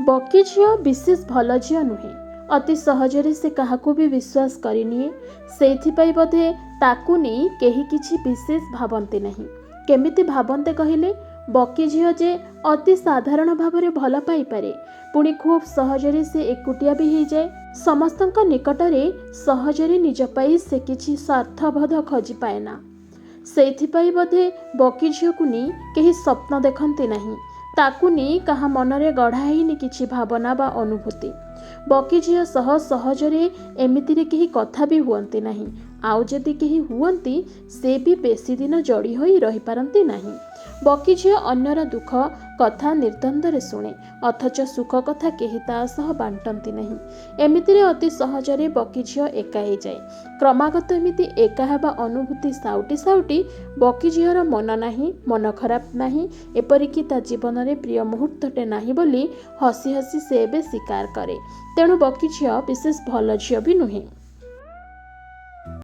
बकी झील विशेष भल झील नुहे। अति सहजरे से काहाकू भी विश्वास करनिए। से बोधे ताकू नहीं केही किछि विशेष भावते नहीं। केमिति भावते कहले, बकी झील जे अति साधारण भाव भल पाई पारे, पुणी खूब सहजरे से एकुटिया भी हो जाए। समस्तंक निकटरे सहजरे निज पाई से किछि स्वार्थबोध खोजी पाएना। सेइथिपाई बोधे बकी झील को नहीं केही स्वप्न देखते नहीं। ताकू नहीं कहा मनरे गढ़ाईनी किछि भावना बा अनुभूति। बकी झील सह सहजरे एमितिरे केही कथा भी हुअन्ते नहीं। आउ जदि केही हुअन्ति से भी बेसी दिन जोड़ी होई रही पारंती नहीं। बकी झील अन्यर दुख कथा निर्द्वंद्वरे शुणे, अथच सुख कथा केही ता सह बांटती नहीं। एमितिरे अति सहजरे बकी झील एका हो जाए। क्रमागत एमिति एका हेबा अनुभूति साउटी साउटी बकी झीलर मन नाही, मन खराब नाही, एपरिकी ता जीवन में प्रिय मुहूर्तटे नाही बोली हसी हसी से एबे स्वीकार करे। तेणु बकी झील विशेष भल झील भी नुहे।